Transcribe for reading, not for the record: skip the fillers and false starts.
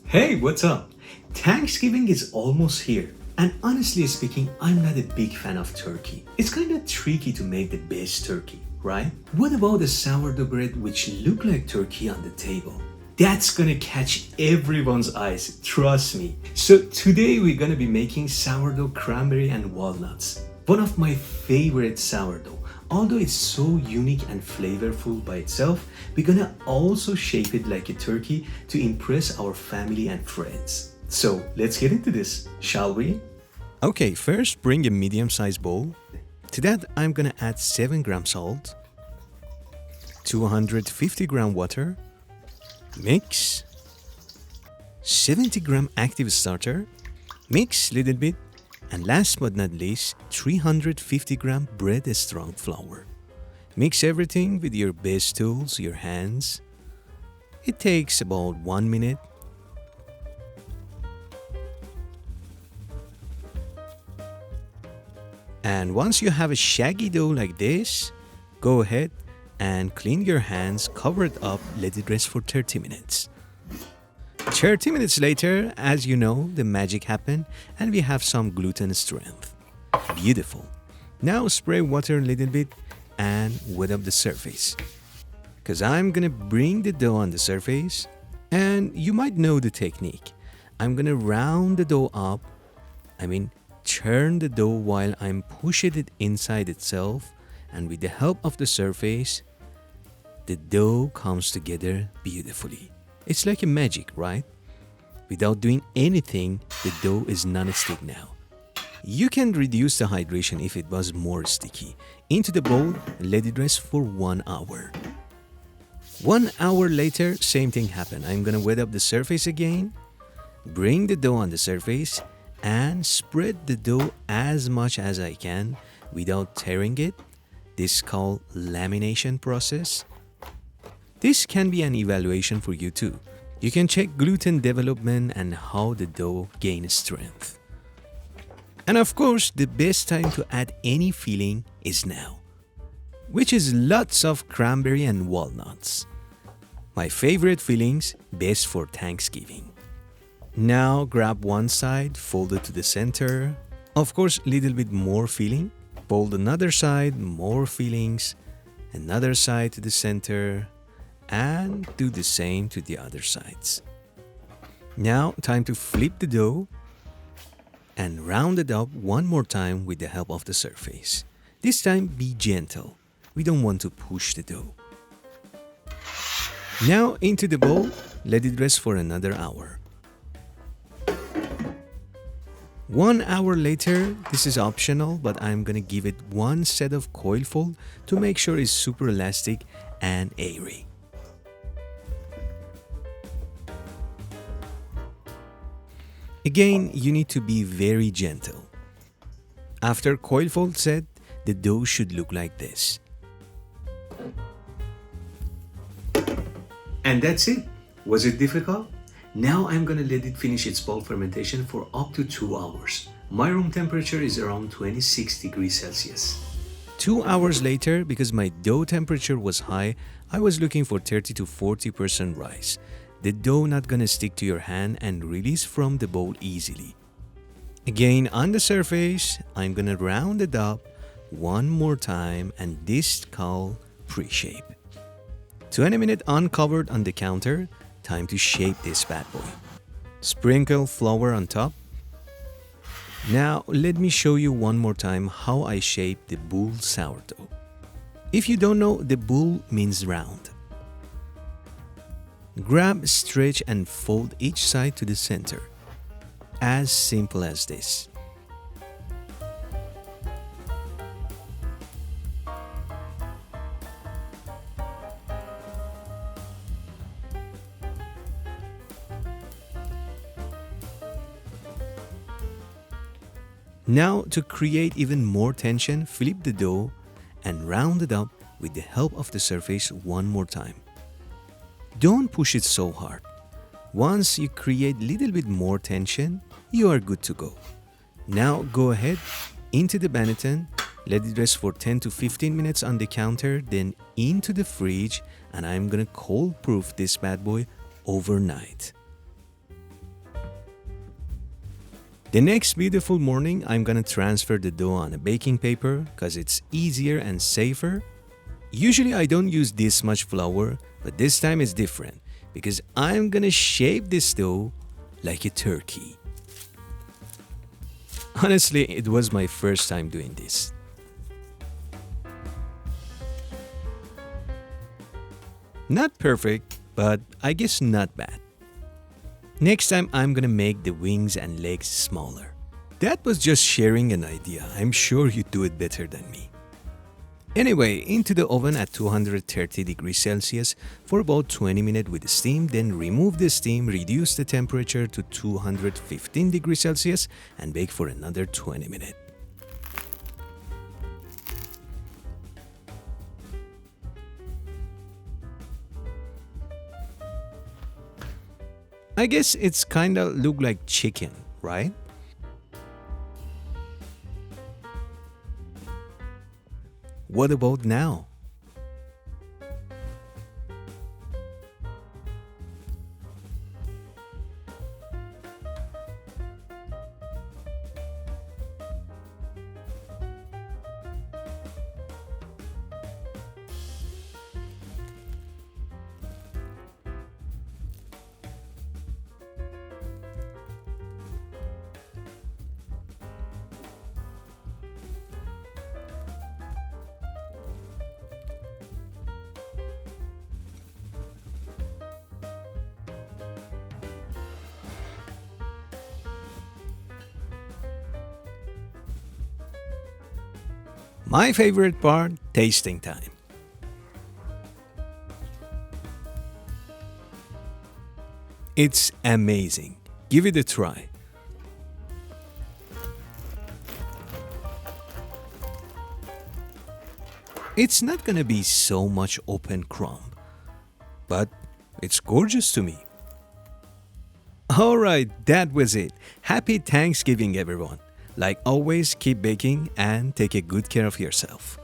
Hey, what's up? Thanksgiving is almost here, and honestly speaking, I'm not a big fan of turkey. It's kind of tricky to make the best turkey, right? What about the sourdough bread which look like turkey on the table? That's gonna catch everyone's eyes, trust me. So today we're gonna be making sourdough cranberry and walnuts. One of my favorite sourdough. Although it's so unique and flavorful by itself, we're gonna also shape it like a turkey to impress our family and friends. So let's get into this, shall we? Okay, first bring a medium-sized bowl. To that, I'm gonna add 7 gram salt, 250 gram water, mix, 70 gram active starter, mix little bit, and last but not least, 350 gram bread strong flour. Mix everything with your best tools, your hands. It takes about 1 minute. And once you have a shaggy dough like this, go ahead and clean your hands, cover it up, let it rest for 30 minutes. 30 minutes later, as you know, the magic happened and we have some gluten strength. Beautiful. Now spray water a little bit and wet up the surface. Because I'm gonna bring the dough on the surface, and you might know the technique. I'm gonna round the dough up, turn the dough while I'm pushing it inside itself, and with the help of the surface, the dough comes together beautifully. It's like a magic, right? Without doing anything, the dough is non-stick now. You can reduce the hydration if it was more sticky. Into the bowl, let it rest for 1 hour. 1 hour later, same thing happened. I'm gonna wet up the surface again, bring the dough on the surface, and spread the dough as much as I can without tearing it. This is called lamination process. This can be an evaluation for you too. You can check gluten development and how the dough gains strength. And of course, the best time to add any filling is now, which is lots of cranberry and walnuts. My favorite fillings, best for Thanksgiving. Now grab one side, fold it to the center. Of course, little bit more filling. Fold another side, more fillings. Another side to the center. And do the same to the other sides. Now, time to flip the dough and round it up one more time with the help of the surface. This time, be gentle. We don't want to push the dough. Now, into the bowl, let it rest for another hour. 1 hour later, this is optional, but I'm gonna give it one set of coil fold to make sure it's super elastic and airy. Again, you need to be very gentle. After coil fold set, the dough should look like this. And that's it. Was it difficult? Now I'm gonna let it finish its bowl fermentation for up to 2 hours. My room temperature is around 26 degrees Celsius. 2 hours later, because my dough temperature was high, I was looking for 30 to 40% rise. The dough not gonna stick to your hand and release from the bowl easily. Again, on the surface, I'm gonna round it up one more time, and this called pre-shape. 20 minutes uncovered on the counter, time to shape this bad boy. Sprinkle flour on top. Now, let me show you one more time how I shape the bowl sourdough. If you don't know, the bowl means round. Grab, stretch, and fold each side to the center. As simple as this. Now, to create even more tension, flip the dough and round it up with the help of the surface one more time. Don't push it so hard. Once you create a little bit more tension, you are good to go. Now go ahead into the Banneton, let it rest for 10 to 15 minutes on the counter, then into the fridge, and I'm gonna cold proof this bad boy overnight. The next beautiful morning, I'm gonna transfer the dough on a baking paper because it's easier and safer. Usually I don't use this much flour, but this time it's different because I'm gonna shape this dough like a turkey. Honestly, it was my first time doing this. Not perfect, but I guess not bad. Next time I'm gonna make the wings and legs smaller. That was just sharing an idea. I'm sure you do it better than me. Anyway, into the oven at 230 degrees Celsius for about 20 minutes with steam, then remove the steam, reduce the temperature to 215 degrees Celsius and bake for another 20 minutes. I guess it's kinda look like chicken, right? What about now? My favorite part, tasting time. It's amazing. Give it a try. It's not gonna be so much open crumb, but it's gorgeous to me. Alright, that was it. Happy Thanksgiving, everyone. Like always, keep baking and take a good care of yourself.